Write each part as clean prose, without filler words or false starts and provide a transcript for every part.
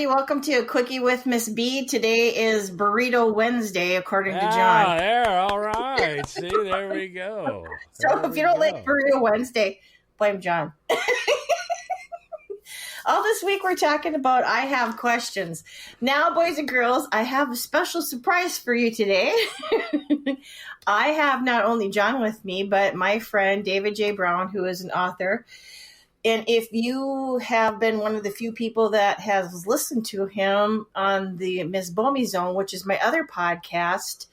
everybody. Welcome to a Quickie with Miss B. Today is Burrito Wednesday, according to John. Ah, there. All right. See, there we go. So if you don't like Burrito Wednesday, blame John. All this week we're talking about I have questions. Now, boys and girls, I have a special surprise for you today. I have not only John with me, but my friend David J. Brown, who is an author. And if you have been one of the few people that has listened to him on the Miss Bomey Zone, which is my other podcast,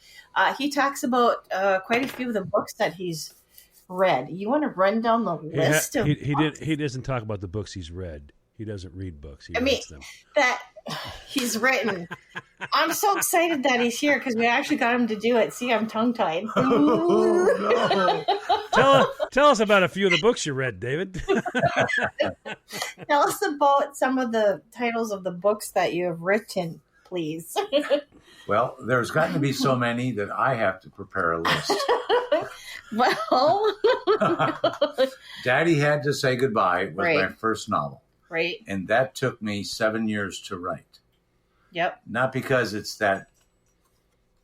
he talks about quite a few of the books that he's read. You want to run down the list of books? He doesn't talk about the books he's read. He doesn't read books. He writes them. That he's written. I'm so excited that he's here because we actually got him to do it. See, I'm tongue-tied. Oh, no. Tell us about a few of the books you read, David. Tell us about some of the titles of the books that you have written, please. Well, there's gotten to be so many that I have to prepare a list. Well, Daddy Had to Say Goodbye was Right. my first novel. Right. And that took me 7 years to write. Yep. Not because it's that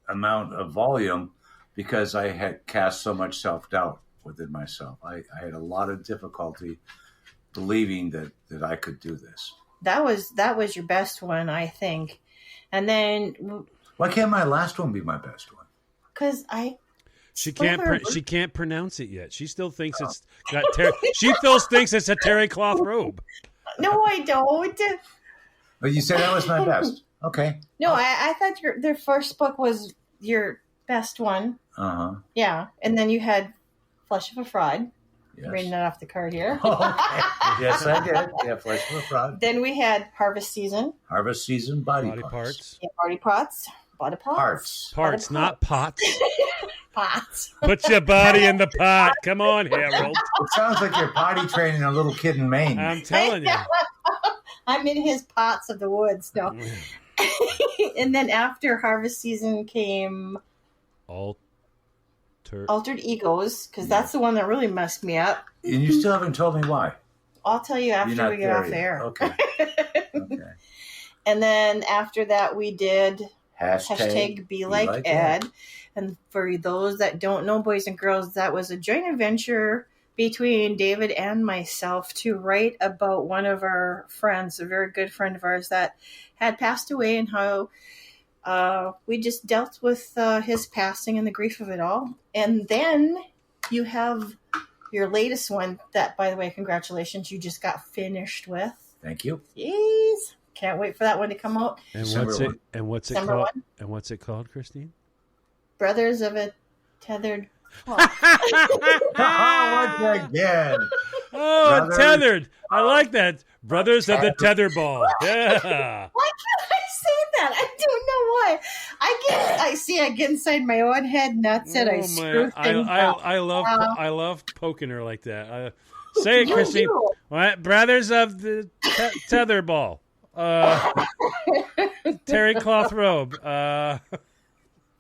amount of volume, because I had cast so much self-doubt within myself. I had a lot of difficulty believing that I could do this. That was your best one, I think. And then Why can't my last one be my best one? because She can't pronounce it yet. She still thinks it's got she still thinks it's a terry cloth robe. No, I don't. But you said that was my best. Okay. No, I thought their first book was your best one. Uh-huh. Yeah, and then you had Flesh of a Fraud. Yes. Reading that off the card here. Okay. Yes, I did. Yeah, Flesh of a Fraud. Then we had Harvest Season. Harvest Season, Body Parts. Yeah, Body Parts. Body Parts. Parts, not pots. Pots. Put your body in the pot. Come on, Harold. It sounds like you're potty training a little kid in Maine. I'm telling you. I'm in his pots of the woods. No. And then after Harvest Season came Altered Egos, because that's the one that really messed me up. And you still haven't told me why. I'll tell you after we get off air. Okay. Okay. And then after that, we did Hashtag Be Like Ed. And for those that don't know, boys and girls, that was a joint venture between David and myself to write about one of our friends, a very good friend of ours that had passed away, and how we just dealt with his passing and the grief of it all. And then you have your latest one that, by the way, congratulations, you just got finished with. Thank you. Jeez. Can't wait for that one to come out. And what's it December called? 1? And what's it called, Christine? Brothers of a Tethered Cloth. Once again. Oh, tethered. I like that. Brothers of the Tetherball. Yeah. Why can't I say that? I don't know why. I get inside my own head, and that's it. I screw things up. I love poking her like that. Say it, Christine. What? Brothers of the Tetherball. Terry cloth robe.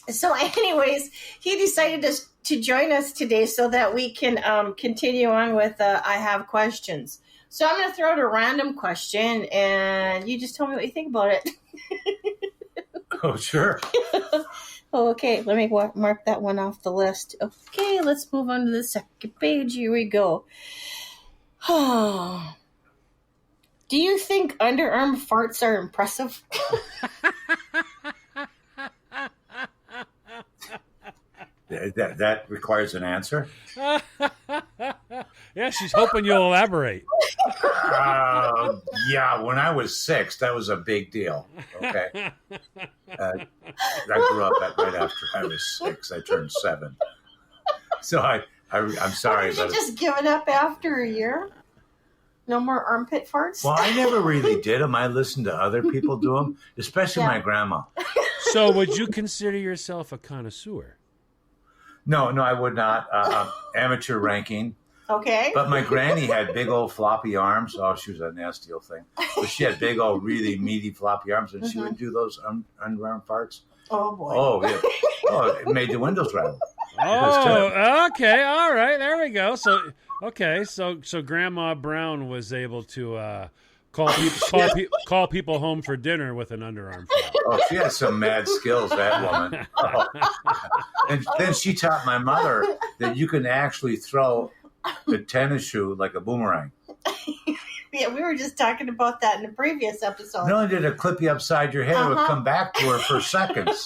So, anyways, he decided to join us today so that we can continue on with I have questions. So I'm going to throw out a random question, and you just tell me what you think about it. Oh, sure. Okay, let me mark that one off the list. Okay, let's move on to the second page. Here we go. Do you think underarm farts are impressive? That requires an answer. Yeah, she's hoping you'll elaborate. Yeah, when I was 6, that was a big deal. Okay. I grew up right after I was 6. I turned 7. So I'm sorry. Did you just give it up after a year? No more armpit farts? Well, I never really did them. I listened to other people do them, especially my grandma. So would you consider yourself a connoisseur? No, I would not. Amateur ranking. Okay. But my granny had big old floppy arms. Oh, she was a nasty old thing. But she had big old, really meaty floppy arms, and she would do those underarm farts. Oh, boy. Oh, yeah. Oh, it made the windows rattle. Oh, okay. All right. There we go. So Grandma Brown was able to call people home for dinner with an underarm fart. Oh, she has some mad skills, that woman. Oh. And then she taught my mother that you can actually throw a tennis shoe like a boomerang. Yeah, we were just talking about that in the previous episode. Not only did it clip you upside your head, it would come back to her for seconds.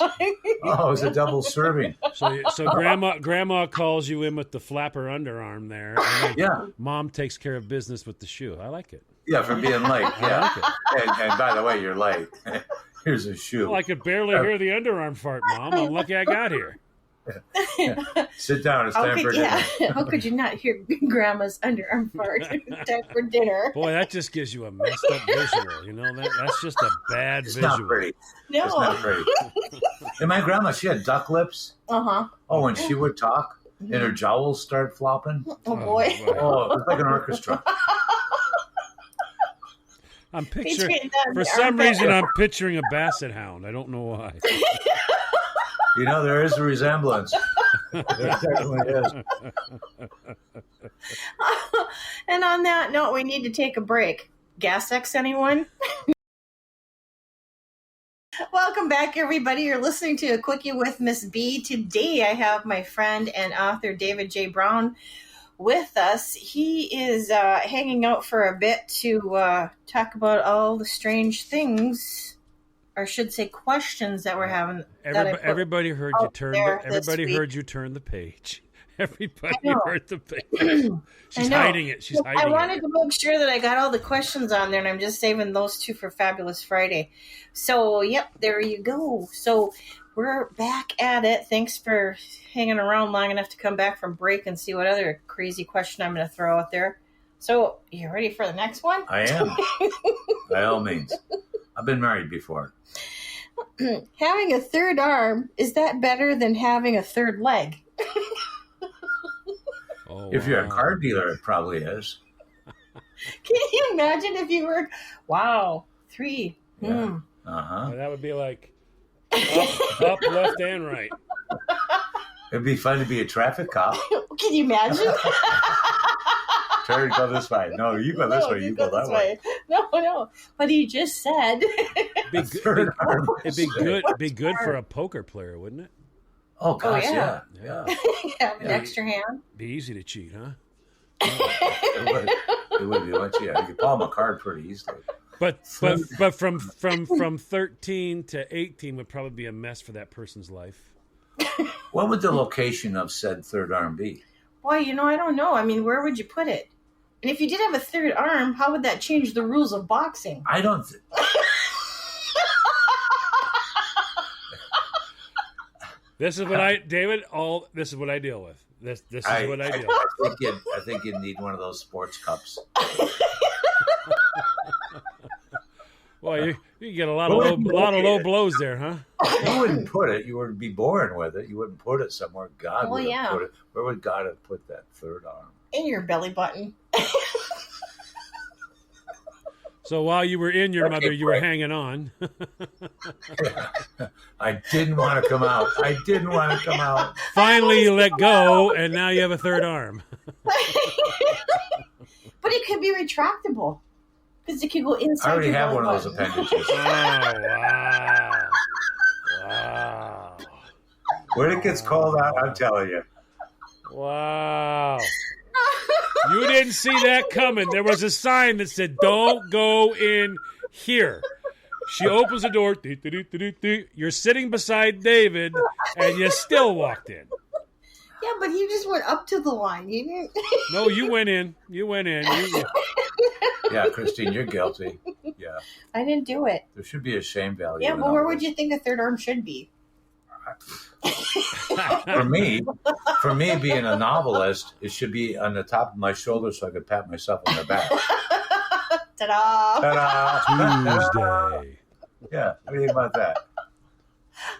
Oh, it was a double serving. So grandma calls you in with the flapper underarm there. And then Mom takes care of business with the shoe. I like it. Yeah, for being late. Yeah. I like it. And by the way, you're late. Here's a shoe. Well, I could barely hear the underarm fart, Mom. I'm lucky I got here. Sit down. It's time for dinner. How could you not hear Grandma's underarm fart? It's time for dinner. Boy, that just gives you a messed up visual. You know, that's just a bad visual. Not pretty. No. It's not pretty. And my grandma, she had duck lips. Uh-huh. Oh, when she would talk and her jowls start flopping. Oh, boy. Oh, it was like an orchestra. I'm picturing, for some reason, I'm picturing a basset hound. I don't know why. You know, there is a resemblance. There definitely is. And on that note, we need to take a break. Gas X, anyone? Welcome back, everybody. You're listening to A Quickie with Miss B. Today, I have my friend and author, David J. Brown, with us. He is hanging out for a bit to talk about all the strange things, or I should say questions that we're having. Everybody heard you turn. Everybody heard you turn the page. Everybody heard the page. She's hiding it. She's hiding it. I wanted to make sure that I got all the questions on there, and I'm just saving those two for Fabulous Friday. So, yep, there you go. So we're back at it. Thanks for hanging around long enough to come back from break and see what other crazy question I'm going to throw out there. So, you ready for the next one? I am. By all means. I've been married before. Having a third arm, is that better than having a third leg? Oh, if you're a car dealer, it probably is. Can you imagine if you were, 3. Yeah. Uh-huh. Well, that would be like up, left, and right. It'd be fun to be a traffic cop. Can you imagine? Turn, go this way. No, you go this way. You go that way. No. But he just said. It'd be good for a poker player, wouldn't it? Oh, gosh, yeah. Have an extra hand. Be easy to cheat, huh? It would be much, yeah. You could palm a card pretty easily. But from 13 to 18 would probably be a mess for that person's life. What would the location of said third arm be? Boy, I don't know. I mean, where would you put it? And if you did have a third arm, how would that change the rules of boxing? I don't... This is what this is what I deal with. This is what I deal with. I think you'd need one of those sports cups. Well, you get a lot of low blows there, huh? You wouldn't put it. You would be born with it. You wouldn't put it somewhere God would have put it. Where would God have put that third arm? In your belly button. So while you were in your mother, you were hanging on. I didn't want to come out. Finally, you let go, and now you have a third arm. But it could be retractable. Because it could go inside. I already have one of those appendages. Oh, wow. When it gets cold out, I'm telling you. Wow. You didn't see that coming. There was a sign that said, "Don't go in here." She opens the door. You're sitting beside David, and you still walked in. Yeah, but he just went up to the line. You didn't. No, you went in. Yeah, Christine, you're guilty. Yeah. I didn't do it. There should be a shame value. Yeah, but where would you think a third arm should be? For me, being a novelist, it should be on the top of my shoulder so I could pat myself on the back. Ta-da! Ta-da! Tuesday. Yeah, what do you think about that?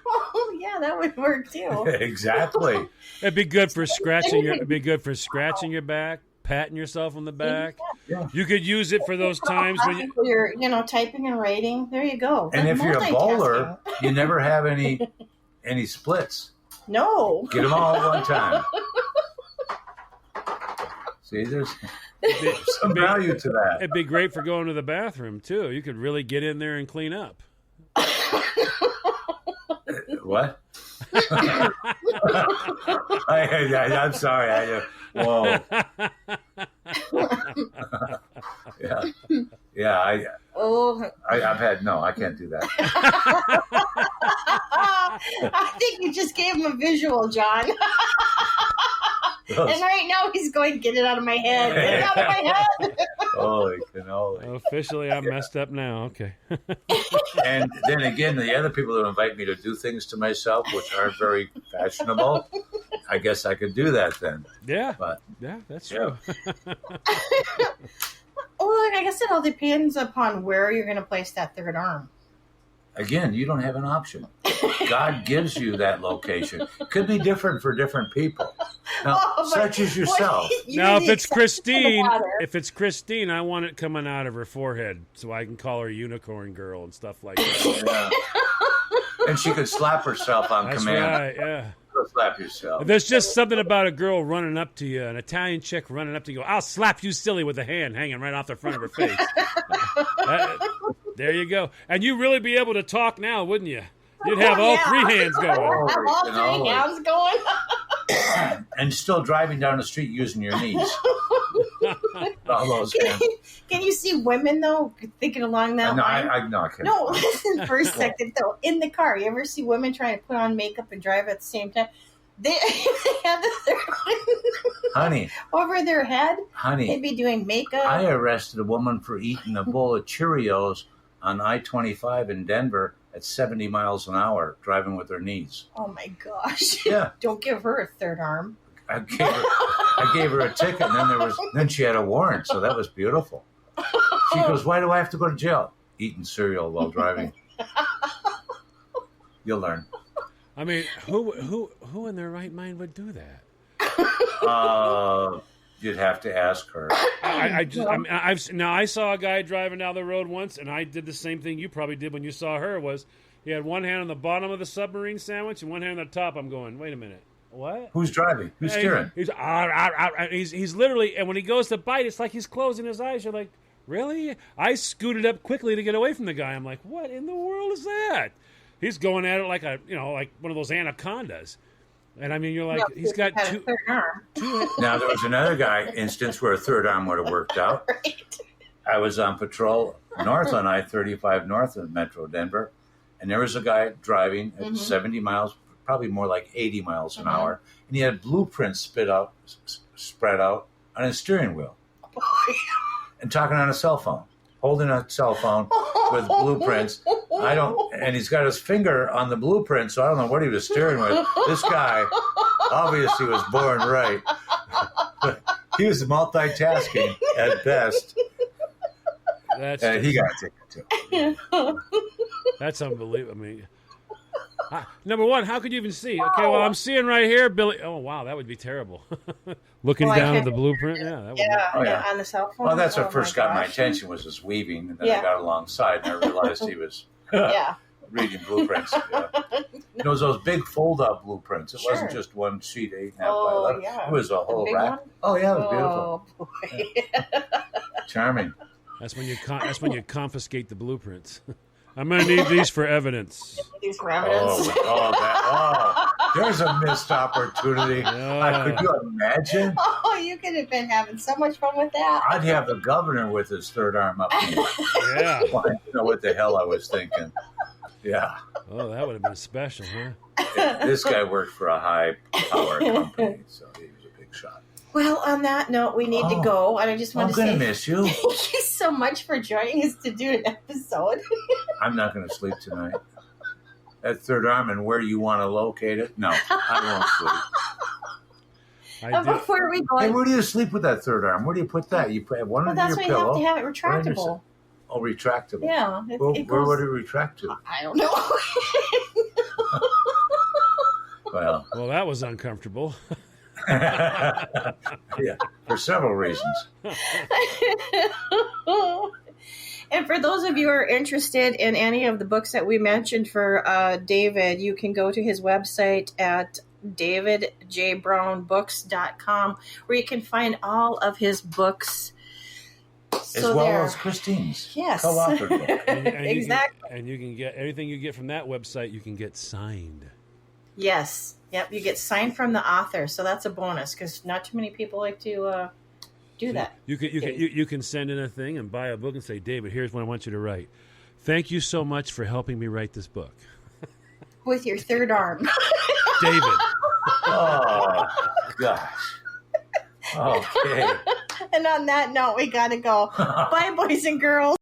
Oh, yeah, that would work too. Exactly. It'd be good for scratching your back, patting yourself on the back. Yeah. You could use it for those times when you're, typing and writing. There you go. And if you're a bowler, you never have any splits. No. Get them all at one time. See, some value to that. It'd be great for going to the bathroom too. You could really get in there and clean up. What? I'm sorry. Whoa. Yeah. I've had I can't do that. I think you just gave him a visual, John. And right now he's going, get it out of my head. Get it out of my head. Holy cannoli. Officially, I'm messed up now. Okay. And then again, the other people that invite me to do things to myself, which aren't very fashionable, I guess I could do that then. Yeah. But yeah, that's true. Well, I guess it all depends upon where you're going to place that third arm. Again, you don't have an option. God gives you that location. Could be different for different people. Now, such as yourself. Now, if it's Christine, I want it coming out of her forehead so I can call her Unicorn Girl and stuff like that. Yeah. And she could slap herself on That's command. Right, yeah. Go slap yourself. There's just something about a girl running up to you, an Italian chick running up to you, I'll slap you silly with a hand hanging right off the front of her face. There you go. And you really be able to talk now, wouldn't you? You'd have all three hands going. All three hands going. And still driving down the street using your knees. All those hands. Can you see women, though, thinking along that line? I can't. No, listen for a second, though. In the car, you ever see women trying to put on makeup and drive at the same time? They have the third one Honey. over their head. Honey. They'd be doing makeup. I arrested a woman for eating a bowl of Cheerios on I-25 in Denver at 70 miles an hour, driving with her knees. Oh, my gosh. Yeah. Don't give her a third arm. I gave her a ticket, and then she had a warrant, so that was beautiful. She goes, "Why do I have to go to jail?" Eating cereal while driving. You'll learn. I mean, who in their right mind would do that? You'd have to ask her. I saw a guy driving down the road once, and I did the same thing you probably did when you saw her. Was he had one hand on the bottom of the submarine sandwich and one hand on the top? I'm going, wait a minute, what? Who's driving? Who's steering? He's literally, and when he goes to bite, it's like he's closing his eyes. You're like, really? I scooted up quickly to get away from the guy. I'm like, what in the world is that? He's going at it like like one of those anacondas. And I mean, you're like, he's got two. Now, there was another guy instance where a third arm would have worked out. Right. I was on patrol north on I-35 north of Metro Denver, and there was a guy driving at 70 miles, probably more like 80 miles an hour, and he had blueprints spread out on his steering wheel, and talking on a cell phone, holding a cell phone with blueprints. And he's got his finger on the blueprint, so I don't know what he was steering with. This guy obviously was born right. He was multitasking at best. And he got a ticket too. That's unbelievable. I mean, number one, how could you even see? Okay, well, I'm seeing right here, Billy. Oh, wow, that would be terrible. Looking down at the blueprint. Yeah, that would be. On the cell phone. Well, that's what first got my attention was his weaving, and then I got alongside and I realized he was reading blueprints. Yeah. It was those big fold-out blueprints. It wasn't just one sheet, 8.5 by 11. It was a whole rack. One? Oh yeah, it was beautiful. Oh boy, charming. That's when you confiscate the blueprints. I'm going to need these for evidence. These for evidence. There's a missed opportunity. Could you imagine? Oh, you could have been having so much fun with that. I'd have the governor with his third arm up. Yeah. I don't know what the hell I was thinking. Yeah. Oh, that would have been special, huh? This guy worked for a high-power company, so he was a big shot. Well, on that note, we need to go, and I just want to say I'm going to miss you. Thank you so much for joining us to do an episode. I'm not going to sleep tonight. That third arm and where you want to locate it? No, I won't sleep. Before we go, hey, where do you sleep with that third arm? Where do you put that? You put one under your pillow. That's why you have to have it retractable. Oh, retractable. Yeah. Where would it retract to? I don't know. Well, that was uncomfortable. Yeah, for several reasons. And for those of you who are interested in any of the books that we mentioned for David, you can go to his website at davidjbrownbooks.com, where you can find all of his books. As well as Christine's co-authored book. Exactly. And you can get everything you get from that website, you can get signed. Yes. Yep. You get signed from the author. So that's a bonus because not too many people like to do that. You can send in a thing and buy a book and say, David, here's what I want you to write. Thank you so much for helping me write this book. With your third arm. David. Oh, gosh. Okay. And on that note, we got to go. Bye, boys and girls.